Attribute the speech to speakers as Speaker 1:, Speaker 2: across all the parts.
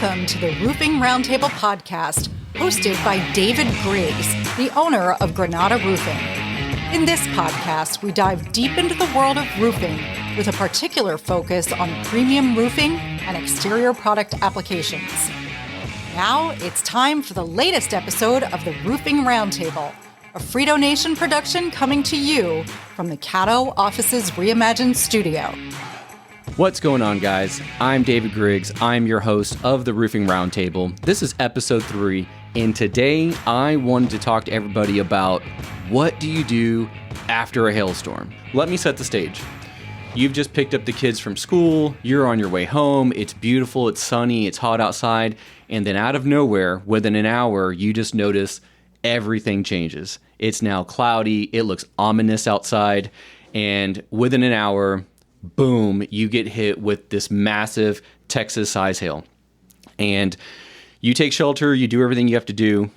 Speaker 1: Welcome to the Roofing Roundtable podcast, hosted by David Griggs, the owner of Granada Roofing. In this podcast, we dive deep into the world of roofing with a particular focus on premium roofing and exterior product applications. Now it's time for the latest episode of the Roofing Roundtable, a Frito Nation production coming to you from the Caddo Office's Reimagined studio.
Speaker 2: What's going on, guys? I'm David Griggs. I'm your host of the Roofing Roundtable. This is episode 3, and today I wanted to talk to everybody about what do you do after a hailstorm. Let me set the stage. You've just picked up the kids from school, you're on your way home, it's beautiful, it's sunny, it's hot outside, and then out of nowhere, within an hour, you just notice everything changes. It's now cloudy, it looks ominous outside, and within an hour, boom, you get hit with this massive Texas-size hail. And you take shelter, you do everything you have to do.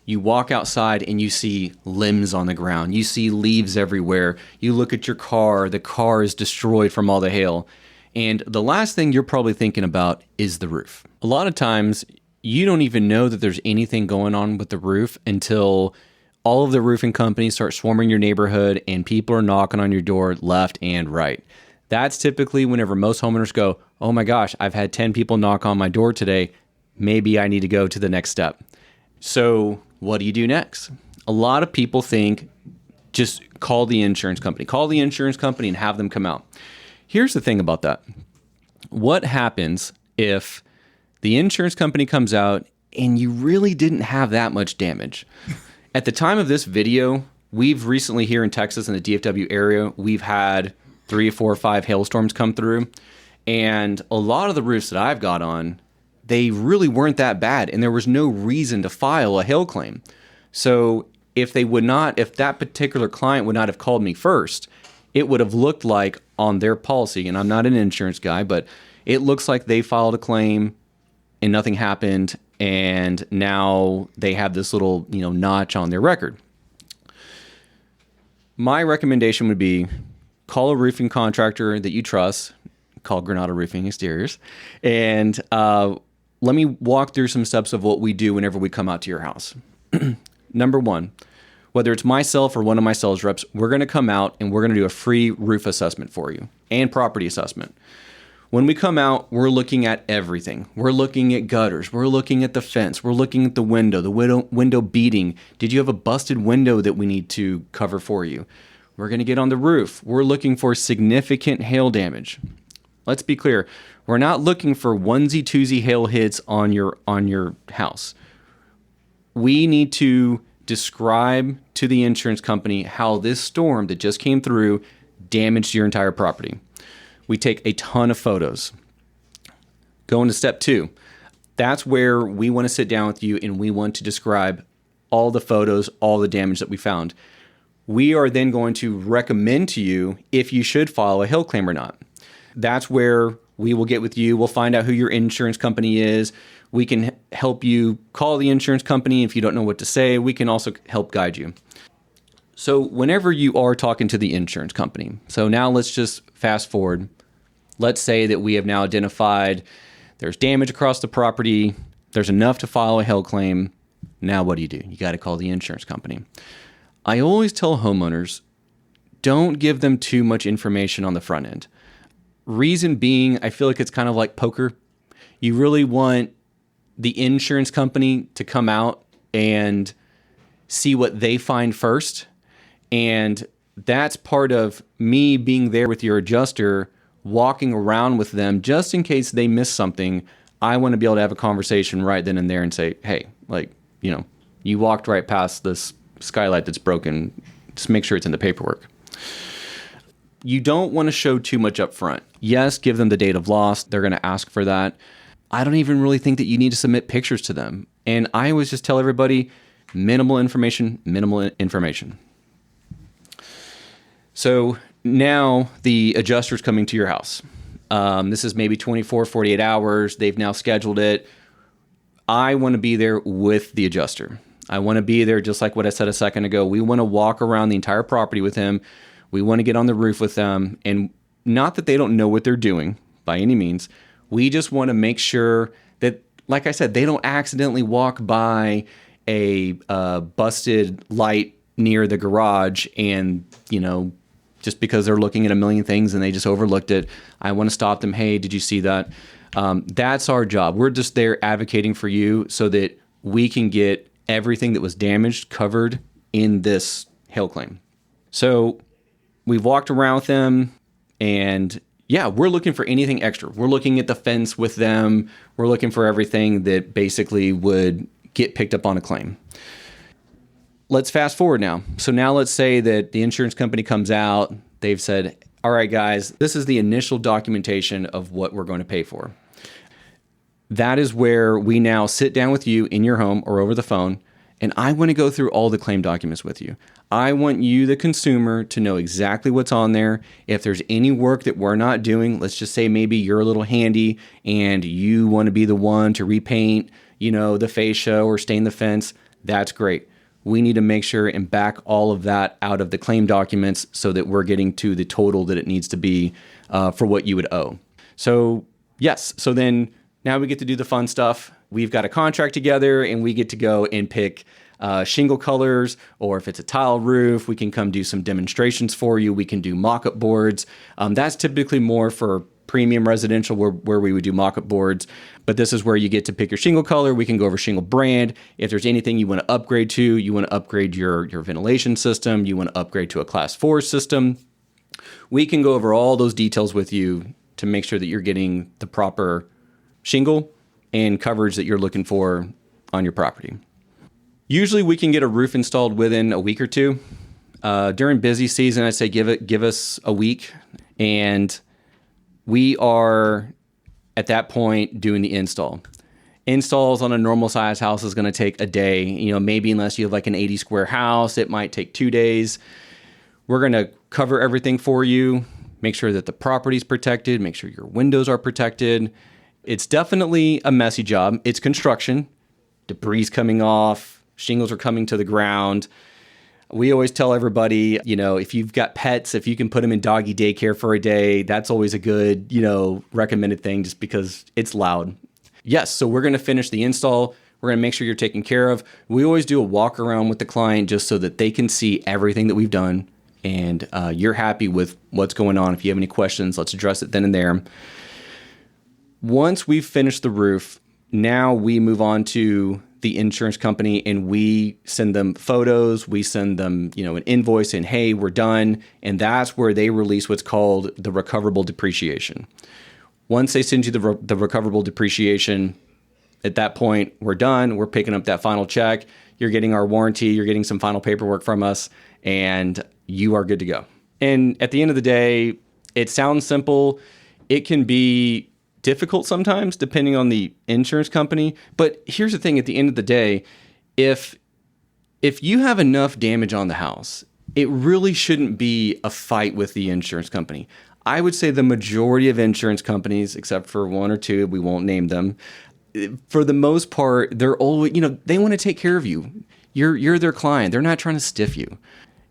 Speaker 2: You walk outside and you see limbs on the ground. You see leaves everywhere. You look at your car, the car is destroyed from all the hail. And the last thing you're probably thinking about is the roof. A lot of times, you don't even know that there's anything going on with the roof until all of the roofing companies start swarming your neighborhood and people are knocking on your door left and right. That's typically whenever most homeowners go, oh my gosh, I've had 10 people knock on my door today. Maybe I need to go to the next step. So what do you do next? A lot of people think just call the insurance company. Call the insurance company and have them come out. Here's the thing about that. What happens if the insurance company comes out and you really didn't have that much damage? At the time of this video, we've recently here in Texas in the DFW area, we've had 3, 4, 5 hailstorms come through. And a lot of the roofs that I've got on, they really weren't that bad. And there was no reason to file a hail claim. So if that particular client would not have called me first, it would have looked like on their policy, and I'm not an insurance guy, but it looks like they filed a claim and nothing happened. And now they have this little, notch on their record. My recommendation would be call a roofing contractor that you trust, call Granada Roofing Exteriors, and let me walk through some steps of what we do whenever we come out to your house. Number 1, whether it's myself or one of my sales reps, we're going to come out and we're going to do a free roof assessment for you and property assessment. When we come out, we're looking at everything. We're looking at gutters. We're looking at the fence. We're looking at the window beading. Did you have a busted window that we need to cover for you? We're going to get on the roof. We're looking for significant hail damage. Let's be clear. We're not looking for onesie-twosie hail hits on your house. We need to describe to the insurance company how this storm that just came through damaged your entire property. We take a ton of photos. Go into step 2. That's where we want to sit down with you and we want to describe all the photos, all the damage that we found. We are then going to recommend to you if you should file a hail claim or not. That's where we will get with you. We'll find out who your insurance company is. We can help you call the insurance company if you don't know what to say. We can also help guide you. So whenever you are talking to the insurance company, so now let's just fast forward. Let's say that we have now identified there's damage across the property. There's enough to file a hail claim. Now what do? You got to call the insurance company. I always tell homeowners, don't give them too much information on the front end. Reason being, I feel like it's kind of like poker. You really want the insurance company to come out and see what they find first. And that's part of me being there with your adjuster, walking around with them just in case they miss something. I want to be able to have a conversation right then and there and say, hey, you walked right past this skylight that's broken. Just make sure it's in the paperwork. You don't want to show too much up front. Yes, give them the date of loss. They're going to ask for that. I don't even really think that you need to submit pictures to them. And I always just tell everybody, minimal information. So now the adjuster's coming to your house. This is maybe 24, 48 hours. They've now scheduled it. I want to be there with the adjuster. I want to be there just like what I said a second ago. We want to walk around the entire property with him. We want to get on the roof with them. And not that they don't know what they're doing by any means. We just want to make sure that like I said, they don't accidentally walk by a busted light near the garage and, just because they're looking at a million things and they just overlooked it. I want to stop them. Hey, did you see that? That's our job. We're just there advocating for you so that we can get everything that was damaged covered in this hail claim. So we've walked around with them, and yeah, we're looking for anything extra. We're looking at the fence with them. We're looking for everything that basically would get picked up on a claim. Let's fast forward now. So now let's say that the insurance company comes out. They've said, all right, guys, this is the initial documentation of what we're going to pay for. That is where we now sit down with you in your home or over the phone, and I want to go through all the claim documents with you. I want you, the consumer, to know exactly what's on there. If there's any work that we're not doing, let's just say maybe you're a little handy and you want to be the one to repaint, the fascia or stain the fence, that's great. We need to make sure and back all of that out of the claim documents so that we're getting to the total that it needs to be for what you would owe. So yes, so then now we get to do the fun stuff. We've got a contract together and we get to go and pick shingle colors, or if it's a tile roof, we can come do some demonstrations for you. We can do mock-up boards. That's typically more for premium residential where we would do mock-up boards. But this is where you get to pick your shingle color. We can go over shingle brand. If there's anything you want to upgrade to, you want to upgrade your ventilation system, you want to upgrade to a class 4 system, we can go over all those details with you to make sure that you're getting the proper shingle and coverage that you're looking for on your property. Usually we can get a roof installed within a week or two. During busy season, I'd say give us a week, and we are at that point doing the install. Installs on a normal size house is going to take a day. Maybe unless you have like an 80 square house, it might take 2 days. We're going to cover everything for you, make sure that the property's protected, make sure your windows are protected. It's definitely a messy job. It's construction. Debris coming off, shingles are coming to the ground. We always tell everybody, if you've got pets, if you can put them in doggy daycare for a day, that's always a good, recommended thing just because it's loud. Yes, so we're going to finish the install. We're going to make sure you're taken care of. We always do a walk around with the client just so that they can see everything that we've done and you're happy with what's going on. If you have any questions, let's address it then and there. Once we've finished the roof, now we move on to the insurance company and we send them photos. We send them, an invoice and, hey, we're done. And that's where they release what's called the recoverable depreciation. Once they send you the recoverable depreciation, at that point, we're done. We're picking up that final check. You're getting our warranty. You're getting some final paperwork from us, and you are good to go. And at the end of the day, it sounds simple. It can be difficult sometimes depending on the insurance company. But here's the thing, at the end of the day, if you have enough damage on the house, it really shouldn't be a fight with the insurance company. I would say the majority of insurance companies, except for one or two, we won't name them, for the most part, they're always, they want to take care of you. You're their client. They're not trying to stiff you.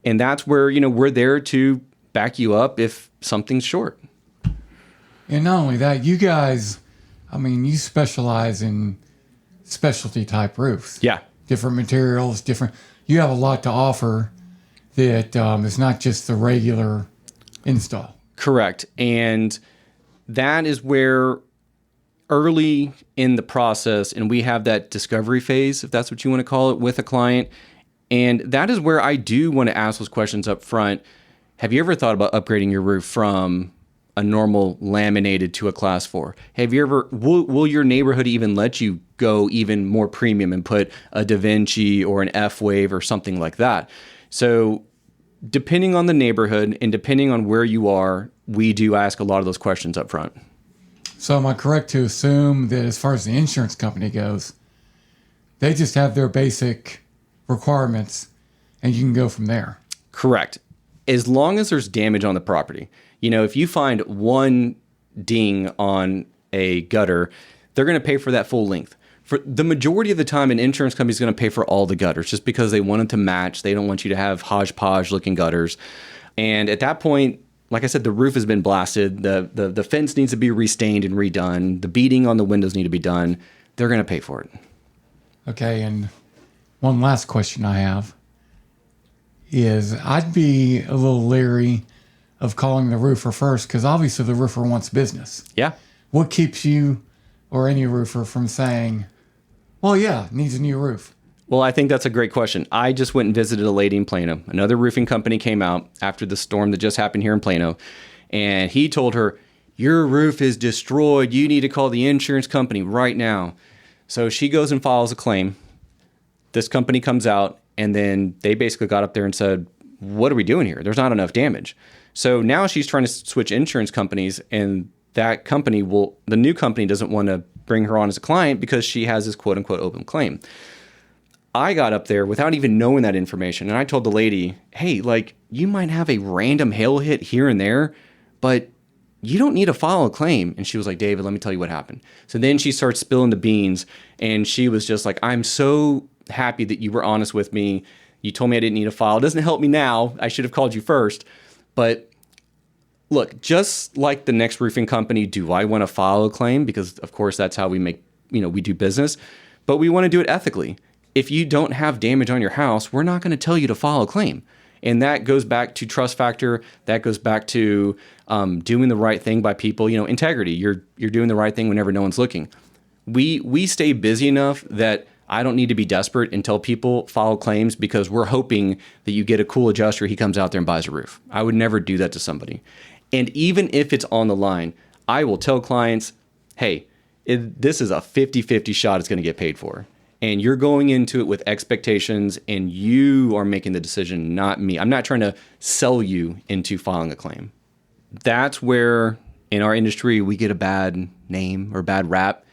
Speaker 2: And that's where, we're there to back you up if something's short.
Speaker 3: And not only that, you guys, you specialize in specialty type roofs.
Speaker 2: Yeah.
Speaker 3: Different materials, you have a lot to offer that is not just the regular install.
Speaker 2: Correct. And that is where early in the process, and we have that discovery phase, if that's what you want to call it, with a client. And that is where I do want to ask those questions up front. Have you ever thought about upgrading your roof from a normal laminated to a class 4? Have you ever, will your neighborhood even let you go even more premium and put a Da Vinci or an F-Wave or something like that? So depending on the neighborhood and depending on where you are, we do ask a lot of those questions up front.
Speaker 3: So am I correct to assume that as far as the insurance company goes, they just have their basic requirements and you can go from there?
Speaker 2: Correct. As long as there's damage on the property. If you find one ding on a gutter, they're going to pay for that full length. For the majority of the time, an insurance company is going to pay for all the gutters just because they want them to match. They don't want you to have hodgepodge looking gutters. And at that point, like I said, the roof has been blasted. The fence needs to be restained and redone. The beading on the windows need to be done. they're going to pay for it.
Speaker 3: Okay, and one last question I have is I'd be a little leery of calling the roofer first because obviously the roofer wants business.
Speaker 2: Yeah.
Speaker 3: What keeps you or any roofer from saying, well, yeah, needs a new roof?
Speaker 2: Well, I think that's a great question. I just went and visited a lady in Plano. Another roofing company came out after the storm that just happened here in Plano, and he told her, your roof is destroyed. You need to call the insurance company right now. So she goes and files a claim. This company comes out, and then they basically got up there and said, what are we doing here? There's not enough damage. So now she's trying to switch insurance companies, and that company the new company doesn't want to bring her on as a client because she has this quote unquote open claim. I got up there without even knowing that information, and I told the lady, hey, like, you might have a random hail hit here and there, but you don't need to file a claim. And she was like, David, let me tell you what happened. So then she starts spilling the beans, and she was just like, I'm so happy that you were honest with me. You told me I didn't need to file. It doesn't help me now. I should have called you first. But look, just like the next roofing company, do I want to file a claim? Because of course that's how we make, we do business, but we want to do it ethically. If you don't have damage on your house, we're not going to tell you to file a claim. And that goes back to trust factor. That goes back to doing the right thing by people. Integrity. You're doing the right thing whenever no one's looking. We stay busy enough that I don't need to be desperate and tell people file claims because we're hoping that you get a cool adjuster. He comes out there and buys a roof. I would never do that to somebody. And even if it's on the line, I will tell clients, hey, this is a 50-50 shot it's going to get paid for. And you're going into it with expectations, and you are making the decision, not me. I'm not trying to sell you into filing a claim. That's where, in our industry, we get a bad name or bad rap.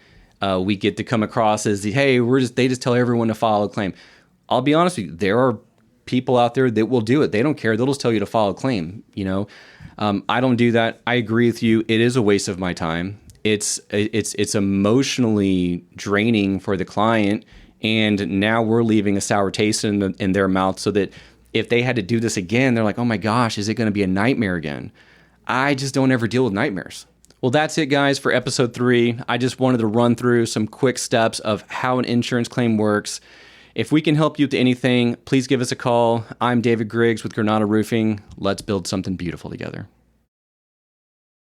Speaker 2: We get to come across as, hey, they just tell everyone to file a claim. I'll be honest with you, there are people out there that will do it. They don't care. They'll just tell you to file a claim. I don't do that. I agree with you. It is a waste of my time. It's emotionally draining for the client, and now we're leaving a sour taste in their mouth, so that if they had to do this again, they're like, oh my gosh, is it going to be a nightmare again? I just don't ever deal with nightmares. Well, that's it, guys, for episode 3. I just wanted to run through some quick steps of how an insurance claim works. If we can help you with anything, please give us a call. I'm David Griggs with Granada Roofing. Let's build something beautiful together.